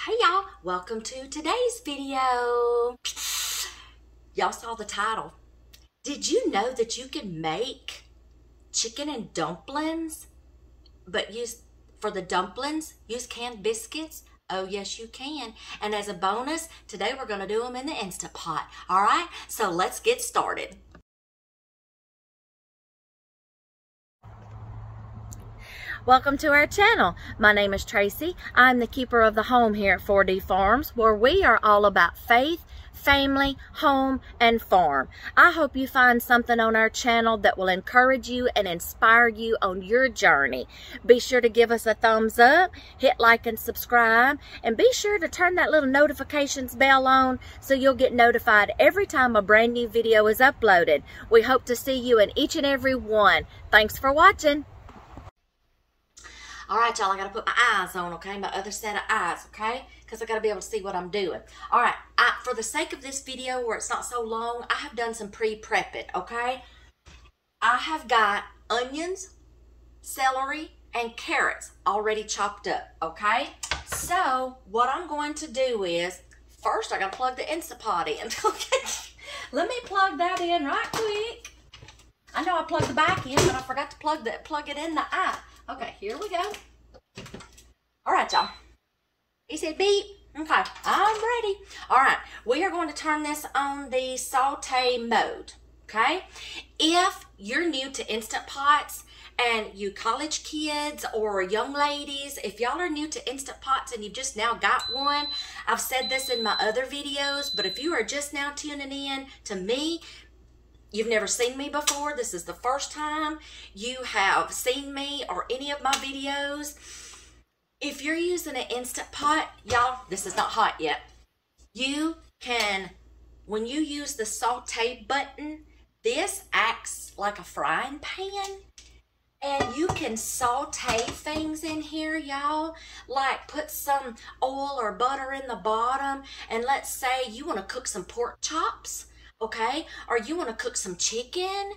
Hey y'all, welcome to today's video. Y'all saw the title. Did you know that you can make chicken and dumplings, but for the dumplings, use canned biscuits? Oh yes, you can. And as a bonus, today we're gonna do them in the Instant Pot. All right, so let's get started. Welcome to our channel. My name is Tracy. I'm the keeper of the home here at 4D Farms, where we are all about faith, family, home, and farm. I hope you find something on our channel that will encourage you and inspire you on your journey. Be sure to give us a thumbs up, hit like and subscribe, and be sure to turn that little notifications bell on so you'll get notified every time a brand new video is uploaded. We hope to see you in each and every one. Thanks for watching. All right, y'all, I got to put my eyes on, okay? My other set of eyes, okay? Because I got to be able to see what I'm doing. All right, for the sake of this video where it's not so long, I have done some pre-prepping, okay? I have got onions, celery, and carrots already chopped up, okay? So what I'm going to do is, first I got to plug the Instant Pot in, okay? Let me plug that in right quick. I know I plugged the back in, but I forgot to plug it in the eye. Okay, here we go. All right, y'all. He said beep. Okay, I'm ready. All right, we are going to turn this on the saute mode, okay? If you're new to Instant Pots and you college kids or young ladies, if y'all are new to Instant Pots and you've just now got one, I've said this in my other videos, but if you are just now tuning in to me, you've never seen me before, this is the first time you have seen me or any of my videos. If you're using an Instant Pot, y'all, this is not hot yet. You can, when you use the saute button, this acts like a frying pan. And you can saute things in here, y'all. Like put some oil or butter in the bottom. And let's say you want to cook some pork chops. Okay, or you want to cook some chicken,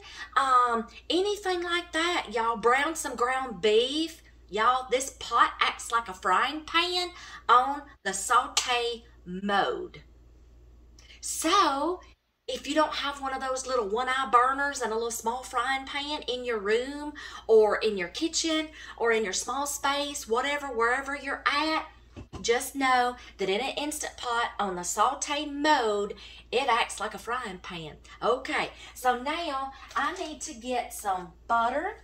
anything like that, y'all. Brown some ground beef, y'all. This pot acts like a frying pan on the saute mode. So if you don't have one of those little one-eye burners and a little small frying pan in your room or in your kitchen or in your small space, whatever, wherever you're at, just know that in an Instant Pot on the saute mode, it acts like a frying pan. Okay, so now I need to get some butter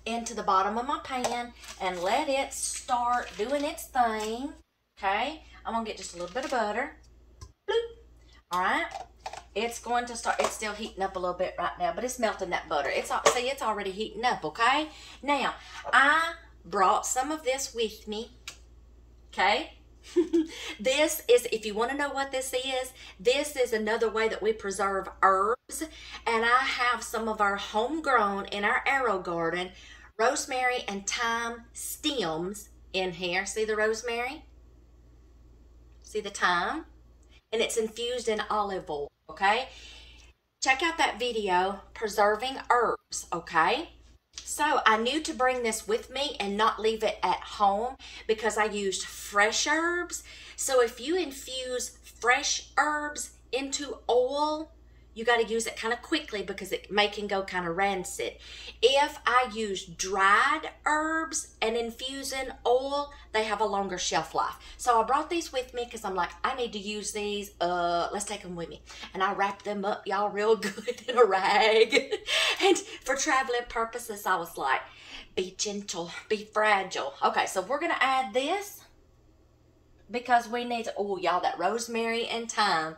into the bottom of my pan and let it start doing its thing. Okay, I'm going to get just a little bit of butter. Bloop. All right, it's going to start, it's still heating up a little bit right now, but it's melting that butter. See, it's already heating up, okay? Now, I brought some of this with me, okay? This is, if you want to know what this is another way that we preserve herbs. And I have some of our homegrown in our arrow garden rosemary and thyme stems in here. See the rosemary? See the thyme? And it's infused in olive oil, okay? Check out that video, Preserving Herbs, okay? So I knew to bring this with me and not leave it at home because I used fresh herbs. So if you infuse fresh herbs into oil, you got to use it kind of quickly because it can go kind of rancid. If I use dried herbs and infuse in oil, they have a longer shelf life. So I brought these with me because I'm like, I need to use these. Let's take them with me. And I wrapped them up, y'all, real good in a rag. And for traveling purposes, I was like, be gentle, be fragile. Okay, so we're going to add this because we need to, oh, y'all, that rosemary and thyme.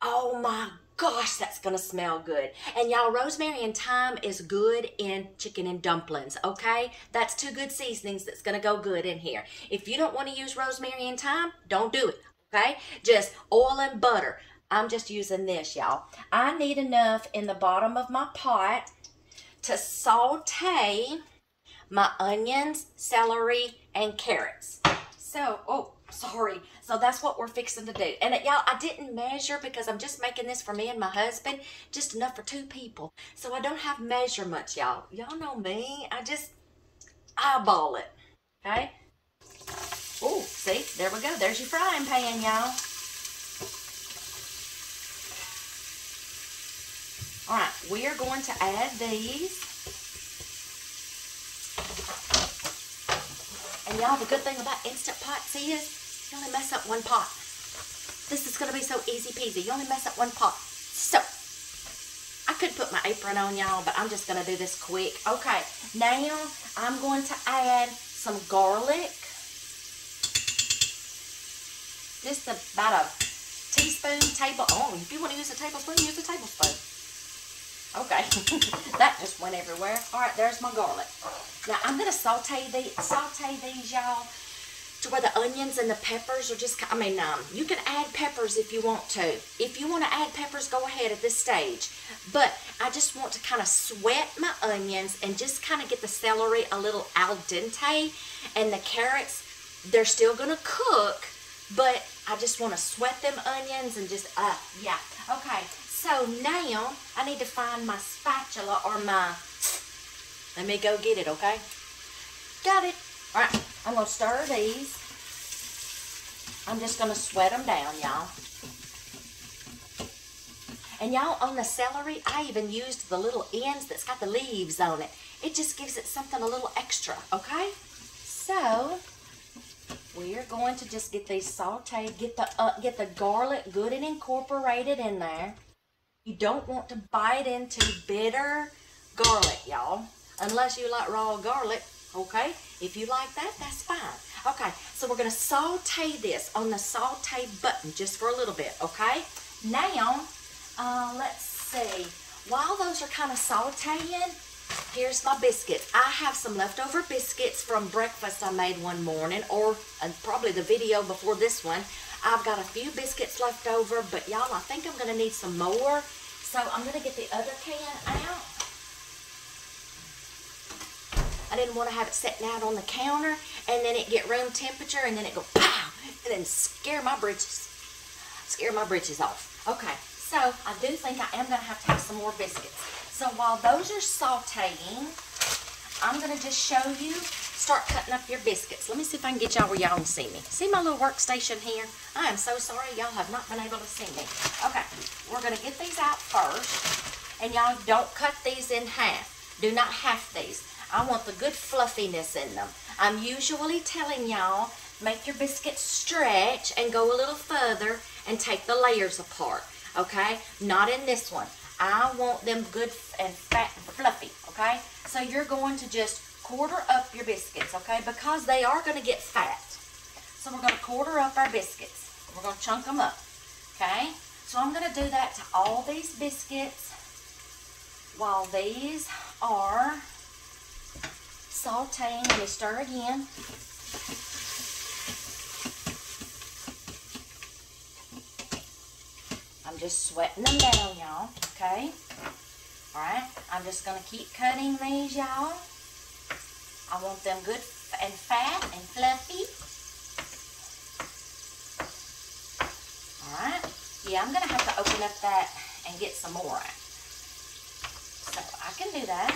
Oh, my gosh, that's gonna smell good. And y'all, rosemary and thyme is good in chicken and dumplings, okay? That's two good seasonings that's gonna go good in here. If you don't want to use rosemary and thyme, don't do it, okay? Just oil and butter. I'm just using this, y'all. I need enough in the bottom of my pot to saute my onions, celery, and carrots. So, oh, sorry. So that's what we're fixing to do. And y'all, I didn't measure because I'm just making this for me and my husband, just enough for 2 people. So I don't have measurements, y'all. Y'all know me. I just eyeball it. Okay? Oh, There we go. There's your frying pan, y'all. All right, we are going to add these. And y'all, the good thing about Instant Pots is you only mess up one pot. This is going to be so easy peasy. You only mess up one pot. So, I could put my apron on, y'all, but I'm just going to do this quick. Okay, now I'm going to add some garlic. Just about a teaspoon, if you want to use a tablespoon, use a tablespoon. Okay, that just went everywhere. All right, there's my garlic. Now, I'm going to saute these, y'all, to where the onions and the peppers are just, you can add peppers if you want to. If you want to add peppers, go ahead at this stage. But I just want to kind of sweat my onions and just kind of get the celery a little al dente. And the carrots, they're still going to cook, but I just want to sweat them onions and just, yeah. Okay, so now I need to find my spatula or let me go get it, okay? Got it. All right, I'm going to stir these. I'm just going to sweat them down, y'all. And y'all, on the celery, I even used the little ends that's got the leaves on it. It just gives it something a little extra, okay? So, we are going to just get these sauteed, get the garlic good and incorporated in there. You don't want to bite into bitter garlic, y'all, unless you like raw garlic, okay? If you like that, that's fine. Okay, so we're going to saute this on the saute button just for a little bit, okay? Now, let's see. While those are kind of sauteing, here's my biscuits. I have some leftover biscuits from breakfast I made one morning, or probably the video before this one. I've got a few biscuits left over, but y'all, I think I'm going to need some more. So I'm going to get the other can out. I didn't want to have it sitting out on the counter and then it get room temperature and then it go pow and then scare my britches off. Okay, so I do think I am going to have some more biscuits. So while those are sauteing, I'm going to just show you, start cutting up your biscuits. Let me see if I can get y'all where y'all can see me. See my little workstation here? I am so sorry y'all have not been able to see me. Okay, we're going to get these out first. And y'all don't cut these in half. Do not half these. I want the good fluffiness in them. I'm usually telling y'all, make your biscuits stretch and go a little further and take the layers apart. Okay? Not in this one. I want them good and fat and fluffy. Okay? So you're going to just quarter up your biscuits. Okay? Because they are going to get fat. So we're going to quarter up our biscuits. We're going to chunk them up. Okay? So I'm going to do that to all these biscuits while these are sauteing. Let me stir again. I'm just sweating them down, y'all. Okay? Alright. I'm just going to keep cutting these, y'all. I want them good and fat and fluffy. Alright. Yeah, I'm going to have to open up that and get some more. So I can do that.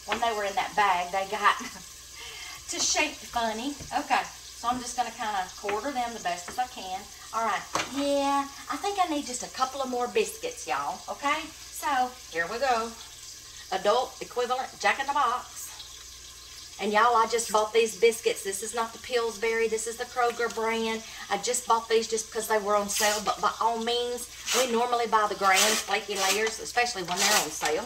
When they were in that bag, they got to shape funny. Okay, so I'm just going to kind of quarter them the best as I can. All right, yeah, I think I need just a couple of more biscuits, y'all. Okay, so here we go. Adult equivalent Jack in the Box. And y'all, I just bought these biscuits. This is not the Pillsbury. This is the Kroger brand. I just bought these just because they were on sale. But by all means, we normally buy the grand flaky layers, especially when they're on sale.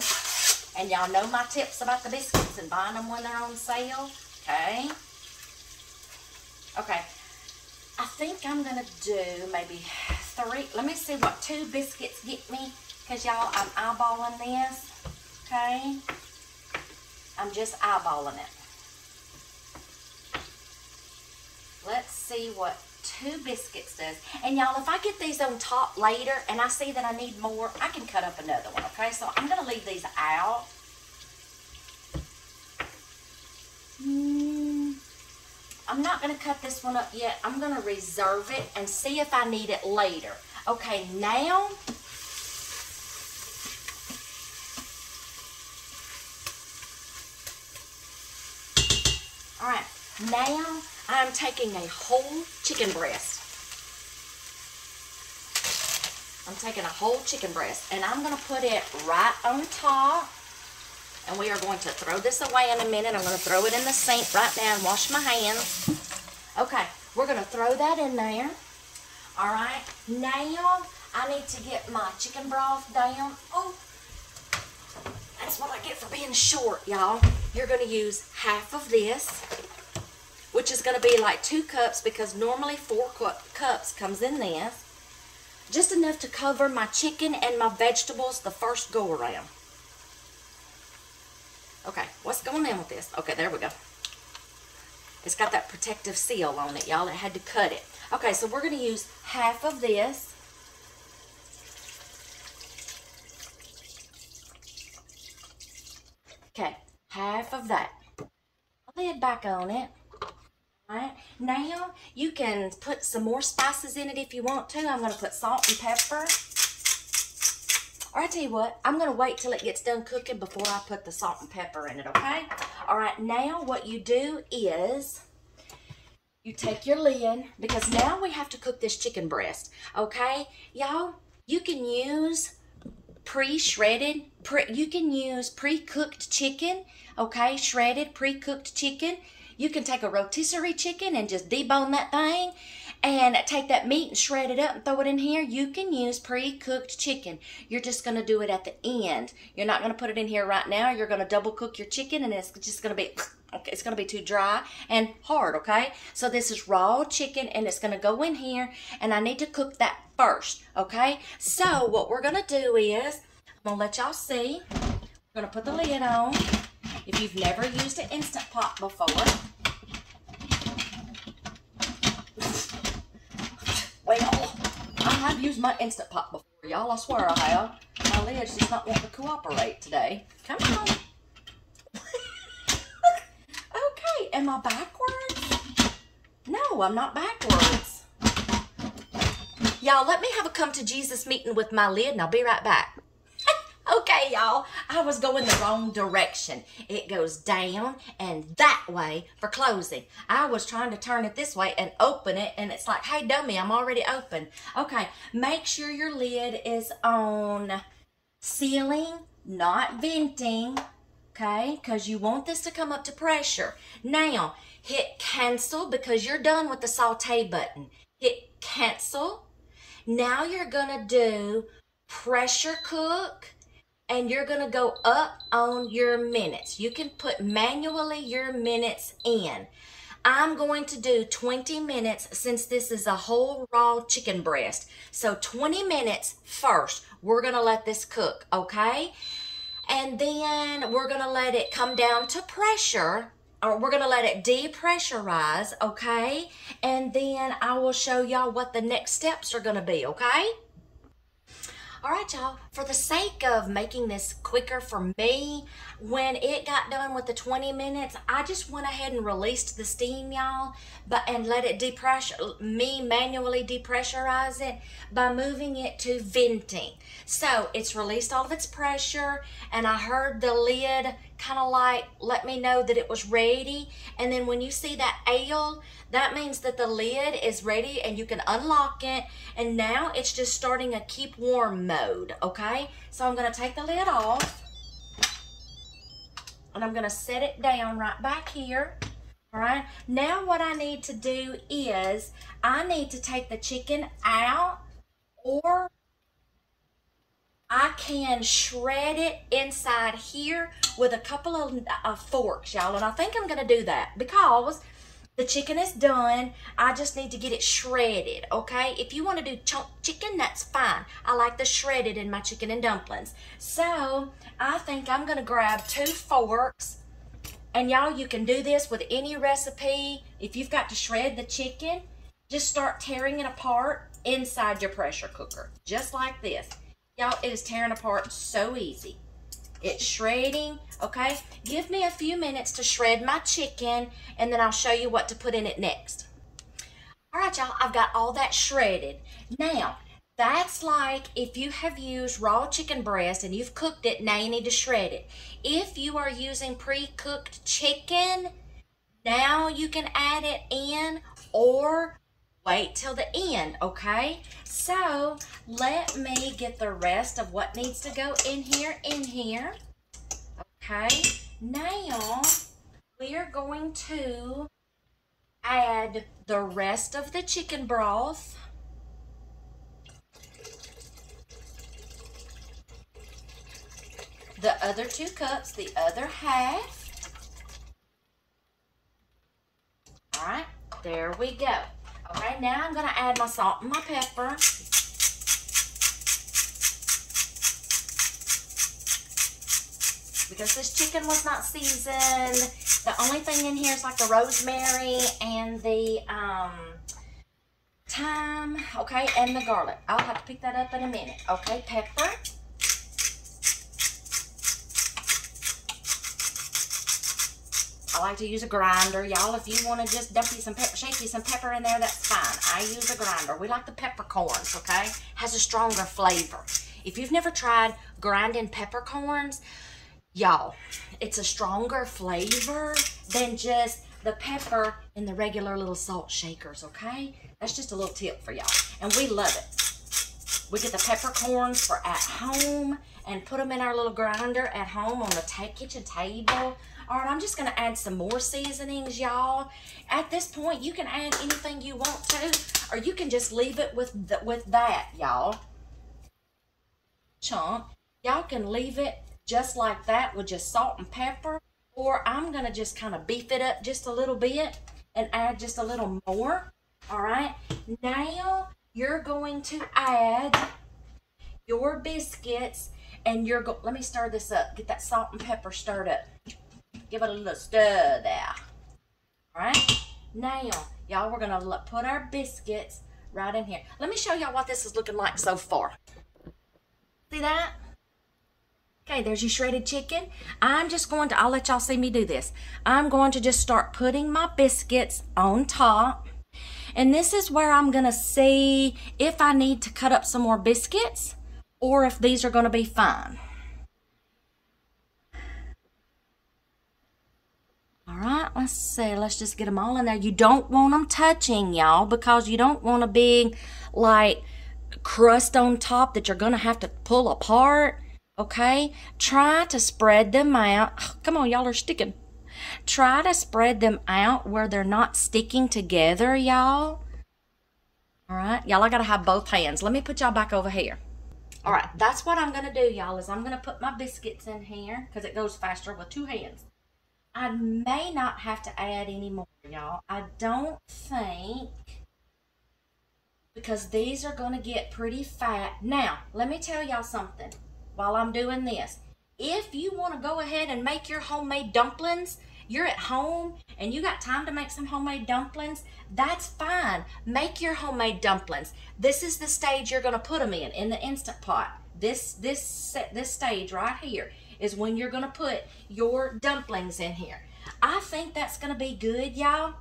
And y'all know my tips about the biscuits and buying them when they're on sale. Okay. Okay. I think I'm going to do maybe 3. Let me see what 2 biscuits get me. Because y'all, I'm eyeballing this. Okay. I'm just eyeballing it. Let's see what 2 biscuits does. And y'all, if I get these on top later and I see that I need more, I can cut up another one, okay? So I'm going to leave these out. I'm not going to cut this one up yet. I'm going to reserve it and see if I need it later. Okay, now, all right, Now I'm taking a whole chicken breast. I'm taking a whole chicken breast and I'm going to put it right on top. And we are going to throw this away in a minute. I'm going to throw it in the sink right now and wash my hands. Okay, we're going to throw that in there. All right, now I need to get my chicken broth down. Oh, that's what I get for being short, y'all. You're going to use half of this, which is going to be like 2 cups because normally 4 cups comes in this. Just enough to cover my chicken and my vegetables the first go around. Okay, what's going on with this? Okay, there we go. It's got that protective seal on it, y'all. It had to cut it. Okay, so we're going to use half of this. Okay, half of that. Lid back on it. All right, now you can put some more spices in it if you want to. I'm going to put salt and pepper. All right, I tell you what, I'm going to wait till it gets done cooking before I put the salt and pepper in it, okay? All right, now what you do is you take your lid, because now we have to cook this chicken breast, okay? Y'all, you can use pre-shredded, you can use pre-cooked chicken, okay? Shredded, pre-cooked chicken. You can take a rotisserie chicken and just debone that thing and take that meat and shred it up and throw it in here. You can use pre-cooked chicken. You're just going to do it at the end. You're not going to put it in here right now. You're going to double cook your chicken and it's just going to be, okay, it's going to be too dry and hard, okay? So this is raw chicken and it's going to go in here and I need to cook that first, okay? So what we're going to do is, I'm going to let y'all see. We're going to put the lid on. If you've never used an Instant Pot before, well, I have used my Instant Pot before, y'all. I swear I have. My lid's just not wanting to cooperate today. Come on. Okay, am I backwards? No, I'm not backwards. Y'all, let me have a come to Jesus meeting with my lid and I'll be right back. Okay, y'all, I was going the wrong direction. It goes down and that way for closing. I was trying to turn it this way and open it, and it's like, hey, dummy, I'm already open. Okay, make sure your lid is on sealing, not venting, okay, because you want this to come up to pressure. Now, hit cancel because you're done with the saute button. Hit cancel. Now you're going to do pressure cook. And you're going to go up on your minutes. You can put manually your minutes in. I'm going to do 20 minutes since this is a whole raw chicken breast. So 20 minutes first. We're going to let this cook, okay? And then we're going to let it come down to pressure. Or we're going to let it depressurize, okay? And then I will show y'all what the next steps are going to be, okay? All right, y'all, for the sake of making this quicker for me, when it got done with the 20 minutes, I just went ahead and released the steam, y'all, and let it manually depressurize it by moving it to venting. So it's released all of its pressure, and I heard the lid kind of like let me know that it was ready. And then when you see that ale, that means that the lid is ready and you can unlock it. And now it's just starting a keep warm mode, okay? So I'm going to take the lid off. And I'm going to set it down right back here. All right. Now what I need to do is I need to take the chicken out, or I can shred it inside here with a couple of forks, y'all. And I think I'm going to do that because the chicken is done. I just need to get it shredded, okay? If you want to do chunk chicken, that's fine. I like the shredded in my chicken and dumplings. So I think I'm going to grab 2 forks. And y'all, you can do this with any recipe. If you've got to shred the chicken, just start tearing it apart inside your pressure cooker. Just like this. Y'all, it is tearing apart so easy. It's shredding, okay? Give me a few minutes to shred my chicken, and then I'll show you what to put in it next. All right, y'all, I've got all that shredded. Now, that's like if you have used raw chicken breast and you've cooked it, now you need to shred it. If you are using pre-cooked chicken, Now you can add it in or wait till the end, okay? So let me get the rest of what needs to go in here, okay? Now we are going to add the rest of the chicken broth. The other 2 cups, the other half. All right, there we go. Okay, now I'm gonna add my salt and my pepper. Because this chicken was not seasoned, the only thing in here is like the rosemary and the thyme, okay, and the garlic. I'll have to pick that up in a minute. Okay, pepper. I like to use a grinder. Y'all, if you want to just dump you some pepper, shake you some pepper in there, that's fine. I use a grinder. We like the peppercorns, okay? Has a stronger flavor. If you've never tried grinding peppercorns, y'all, it's a stronger flavor than just the pepper in the regular little salt shakers, okay? That's just a little tip for y'all. And we love it. We get the peppercorns for at home and put them in our little grinder at home on the kitchen table. All right, I'm just going to add some more seasonings, y'all. At this point, you can add anything you want to, or you can just leave it with that, y'all. Chunk. Y'all can leave it just like that with just salt and pepper, or I'm going to just kind of beef it up just a little bit and add just a little more. All right, now you're going to add your biscuits, and let me stir this up. Get that salt and pepper stirred up. Give it a little stir there. All right. Now, y'all, we're going to put our biscuits right in here. Let me show y'all what this is looking like so far. See that? Okay, there's your shredded chicken. I'm just going to, I'll let y'all see me do this. I'm going to just start putting my biscuits on top. And this is where I'm going to see if I need to cut up some more biscuits or if these are going to be fine. All right, let's see. Let's just get them all in there. You don't want them touching, y'all, because you don't want a big, like, crust on top that you're going to have to pull apart, okay? Try to spread them out. Oh, come on, y'all are sticking. Try to spread them out where they're not sticking together, y'all. All right, y'all, I got to have both hands. Let me put y'all back over here. All right, that's what I'm going to do, y'all, is I'm going to put my biscuits in here because it goes faster with 2 hands. I may not have to add any more, y'all. I don't think, because these are going to get pretty fat. Now, let me tell y'all something while I'm doing this. If you want to go ahead and make your homemade dumplings, you're at home and you got time to make some homemade dumplings, that's fine. Make your homemade dumplings. This is the stage you're going to put them in the Instant Pot. This stage right here is when you're going to put your dumplings in here. I think that's going to be good, y'all.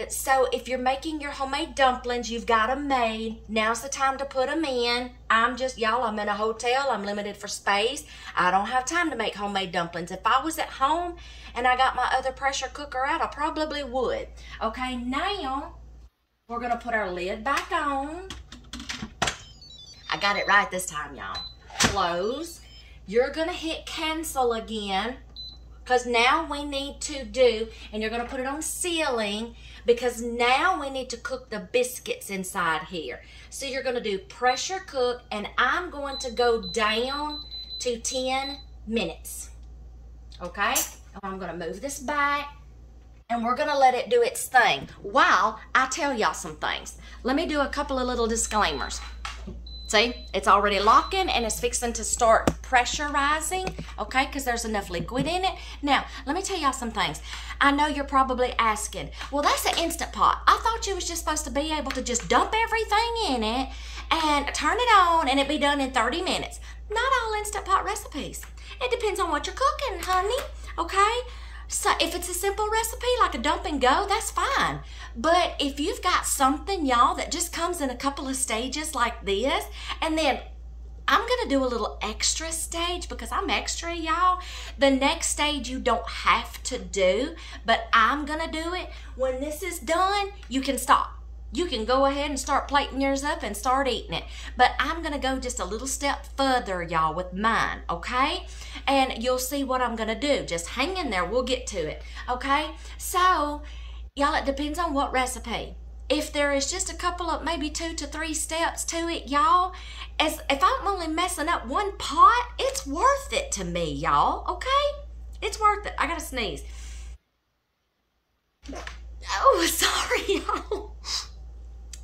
So if you're making your homemade dumplings, you've got them made. Now's the time to put them in. I'm in a hotel. I'm limited for space. I don't have time to make homemade dumplings. If I was at home and I got my other pressure cooker out, I probably would. Okay, now we're going to put our lid back on. I got it right this time, y'all. Close. You're going to hit cancel again, because now we need to do, and you're going to put it on sealing, because now we need to cook the biscuits inside here. So you're going to do pressure cook, and I'm going to go down to 10 minutes. Okay? And I'm going to move this back, and we're going to let it do its thing while I tell y'all some things. Let me do a couple of little disclaimers. See, it's already locking and it's fixing to start pressurizing, okay, because there's enough liquid in it. Now, let me tell y'all some things. I know you're probably asking, well, that's an Instant Pot. I thought you was just supposed to be able to just dump everything in it and turn it on and it be done in 30 minutes. Not all Instant Pot recipes. It depends on what you're cooking, honey, okay? So if it's a simple recipe like a dump and go, that's fine. But if you've got something, y'all, that just comes in a couple of stages like this, and then I'm going to do a little extra stage because I'm extra, y'all. The next stage you don't have to do, but I'm going to do it. When this is done, you can stop. You can go ahead and start plating yours up and start eating it. But I'm going to go just a little step further, y'all, with mine, okay? And you'll see what I'm going to do. Just hang in there. We'll get to it, okay? So, y'all, it depends on what recipe. If there is just a couple of maybe 2 to 3 steps to it, y'all, if I'm only messing up one pot, it's worth it to me, y'all, okay? It's worth it. I gotta sneeze. Oh, sorry, y'all.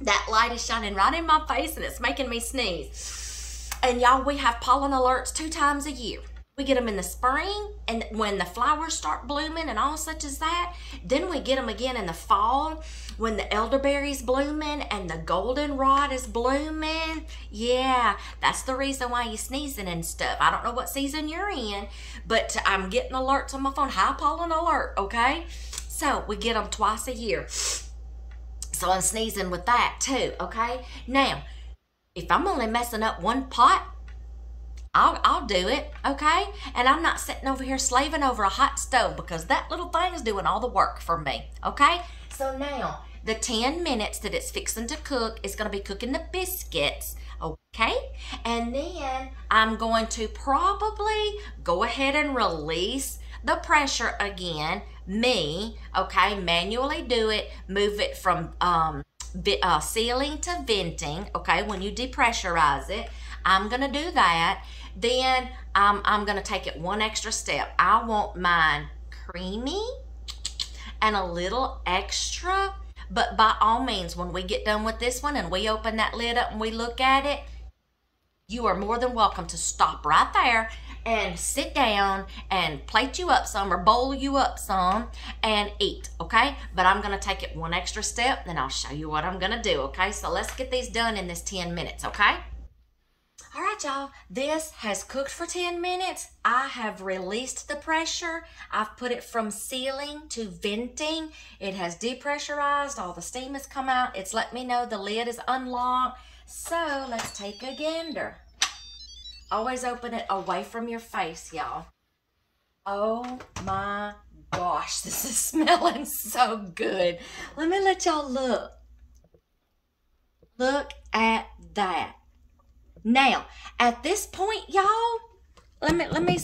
That light is shining right in my face and it's making me sneeze. And y'all, we have pollen alerts 2 times a year. We get them in the spring and when the flowers start blooming and all such as that. Then we get them again in the fall when the elderberry's blooming and the goldenrod is blooming. Yeah, that's the reason why you're sneezing and stuff. I don't know what season you're in, but I'm getting alerts on my phone. High pollen alert, okay? So we get them twice a year. So I'm sneezing with that too, okay? Now, if I'm only messing up one pot, I'll do it, okay? And I'm not sitting over here slaving over a hot stove because that little thing is doing all the work for me, okay? So now, the 10 minutes that it's fixing to cook is going to be cooking the biscuits, okay? And then I'm going to probably go ahead and release the pressure again. Okay? Manually do it. Move it from sealing to venting, okay? When you depressurize it, I'm going to do that. Then I'm going to take it one extra step. I want mine creamy and a little extra. But by all means, when we get done with this one and we open that lid up and we look at it, you are more than welcome to stop right there and sit down and plate you up some or bowl you up some and eat, okay? But I'm going to take it one extra step, then I'll show you what I'm going to do, okay? So let's get these done in this 10 minutes, okay? All right, y'all, this has cooked for 10 minutes. I have released the pressure. I've put it from sealing to venting. It has depressurized. All the steam has come out. It's let me know the lid is unlocked. So let's take a gander. Always open it away from your face, y'all. Oh my gosh, this is smelling so good. Let me let y'all look. Look at that. Now, at this point, y'all, let me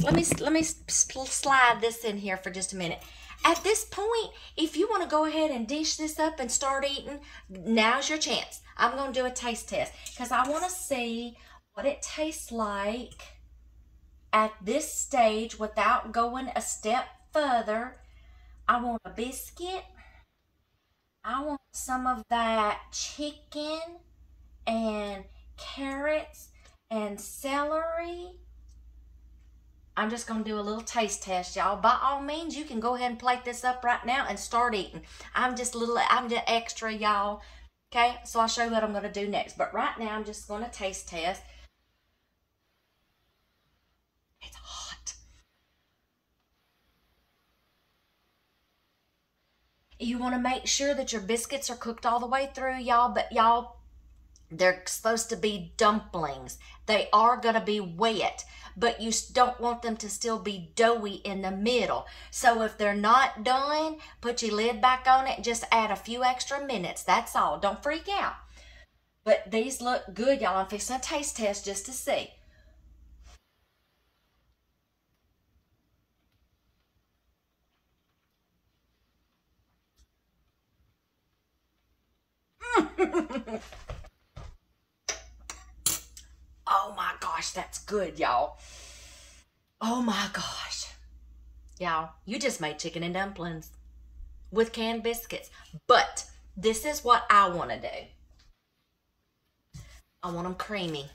slide this in here for just a minute. At this point, if you want to go ahead and dish this up and start eating, now's your chance. I'm going to do a taste test because I want to see what it tastes like at this stage without going a step further. I want a biscuit. I want some of that chicken and carrots and celery. I'm just going to do a little taste test, y'all. By all means, you can go ahead and plate this up right now and start eating. I'm just extra, y'all. Okay, so I'll show you what I'm going to do next. But right now, I'm just going to taste test. It's hot. You want to make sure that your biscuits are cooked all the way through, y'all. But y'all, they're supposed to be dumplings. They are going to be wet, but you don't want them to still be doughy in the middle. So if they're not done, put your lid back on it and just add a few extra minutes. That's all. Don't freak out. But these look good, y'all. I'm fixing a taste test just to see. Oh my gosh, that's good, y'all. Oh my gosh. Y'all, you just made chicken and dumplings with canned biscuits. But this is what I want to do. I want them creamy.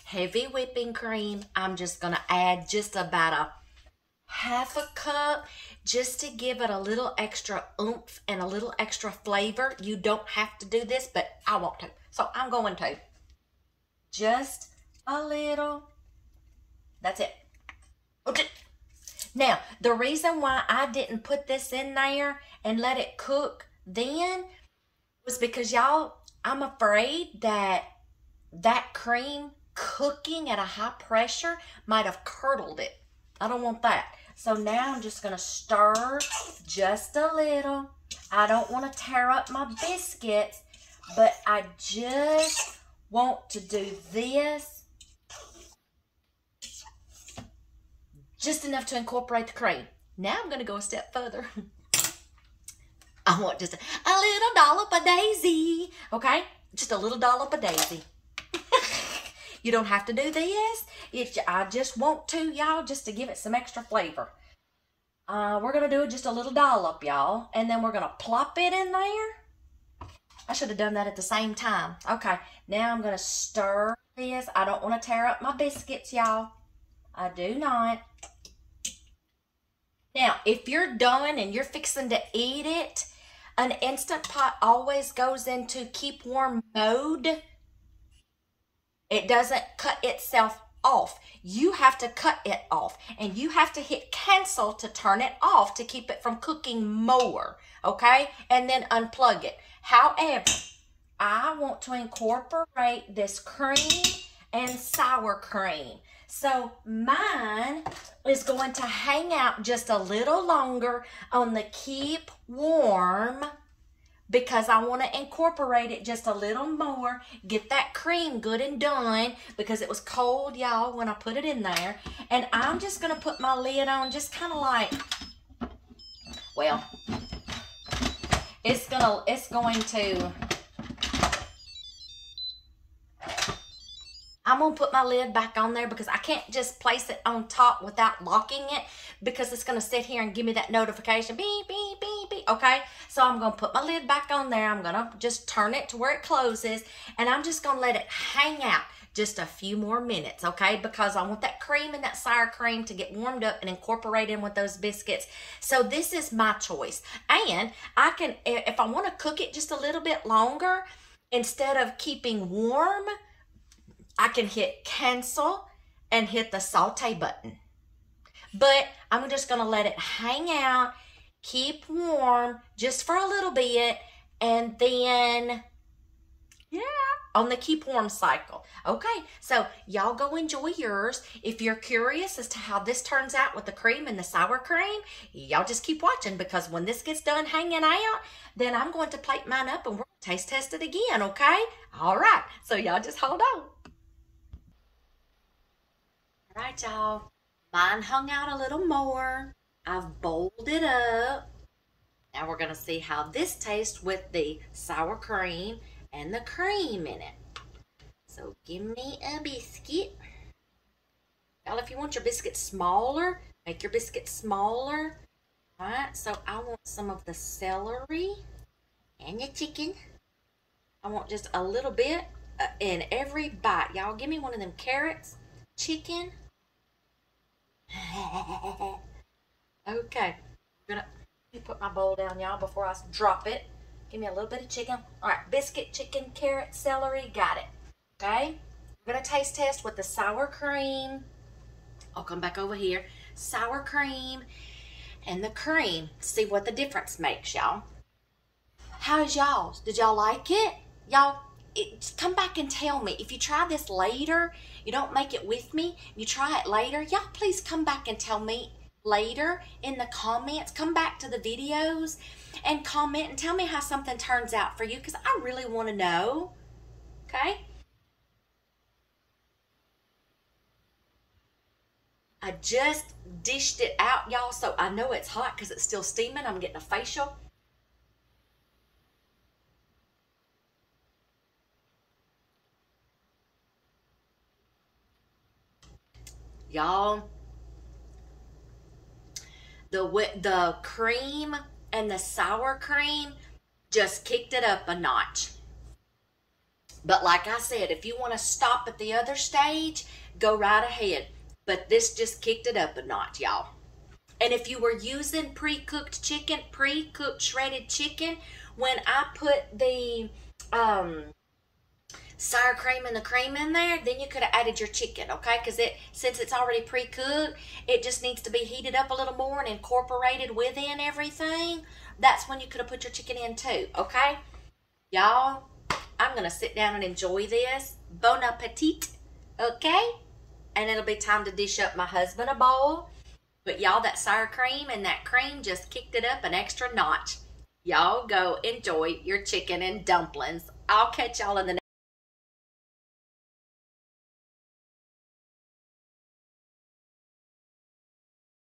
Heavy whipping cream. I'm just going to add just about a half a cup just to give it a little extra oomph and a little extra flavor. You don't have to do this, but I want to. So I'm going to. Just a little. That's it. Okay. Now, the reason why I didn't put this in there and let it cook then was because, y'all, I'm afraid that that cream cooking at a high pressure might have curdled it. I don't want that. So now I'm just going to stir just a little. I don't want to tear up my biscuits, but I just want to do this just enough to incorporate the cream. Now I'm going to go a step further. I want just a little dollop of daisy, okay? Just a little dollop of daisy. You don't have to do this. I just want to, y'all, just to give it some extra flavor. We're going to do just a little dollop, y'all. And then we're going to plop it in there. I should have done that at the same time. Okay, now I'm going to stir this. I don't want to tear up my biscuits, y'all. I do not. Now, if you're done and you're fixing to eat it, an Instant Pot always goes into keep warm mode. It doesn't cut itself off. You have to cut it off, and you have to hit cancel to turn it off to keep it from cooking more, okay? And then unplug it. However, I want to incorporate this cream and sour cream. So mine is going to hang out just a little longer on the keep warm, because I want to incorporate it just a little more, get that cream good and done, because it was cold, y'all, when I put it in there. And I'm just going to put my lid on just kind of like, well, it's going to, I'm going to put my lid back on there because I can't just place it on top without locking it, because it's going to sit here and give me that notification, beep, beep, beep, beep, okay? So I'm going to put my lid back on there. I'm going to just turn it to where it closes, and I'm just going to let it hang out just a few more minutes, okay? Because I want that cream and that sour cream to get warmed up and incorporate in with those biscuits. So this is my choice. And I can, if I want to cook it just a little bit longer, instead of keeping warm, I can hit cancel and hit the saute button. But I'm just going to let it hang out, keep warm just for a little bit, and then, yeah, on the keep warm cycle. Okay, so y'all go enjoy yours. If you're curious as to how this turns out with the cream and the sour cream, y'all just keep watching, because when this gets done hanging out, then I'm going to plate mine up and we're going to taste test it again, okay? All right, so y'all just hold on. All right, y'all. Mine hung out a little more. I've bowled it up. Now we're going to see how this tastes with the sour cream and the cream in it. So give me a biscuit. Y'all, if you want your biscuit smaller, make your biscuit smaller. All right, so I want some of the celery and the chicken. I want just a little bit in every bite. Y'all, give me one of them carrots, chicken. Okay, let me put my bowl down, y'all, before I drop it. Give me a little bit of chicken. All right, biscuit, chicken, carrot, celery, got it. Okay, we're gonna taste test with the sour cream. I'll come back over here. Sour cream and the cream. See what the difference makes, y'all. How's y'all's? Did y'all like it? Y'all, come back and tell me. If you try this later, you don't make it with me, you try it later, y'all please come back and tell me later in the comments. Come back to the videos and comment and tell me how something turns out for you, because I really want to know. Okay? I just dished it out, y'all, so I know it's hot because it's still steaming. I'm getting a facial. Y'all, the cream and the sour cream just kicked it up a notch. But like I said, if you want to stop at the other stage, go right ahead. But this just kicked it up a notch, y'all. And if you were using pre-cooked chicken, pre-cooked shredded chicken, when I put the sour cream and the cream in there, then you could have added your chicken, okay? Because since it's already pre-cooked, it just needs to be heated up a little more and incorporated within everything. That's when you could have put your chicken in too, okay? Y'all, I'm going to sit down and enjoy this. Bon appetit, okay? And it'll be time to dish up my husband a bowl. But y'all, that sour cream and that cream just kicked it up an extra notch. Y'all go enjoy your chicken and dumplings. I'll catch y'all in the next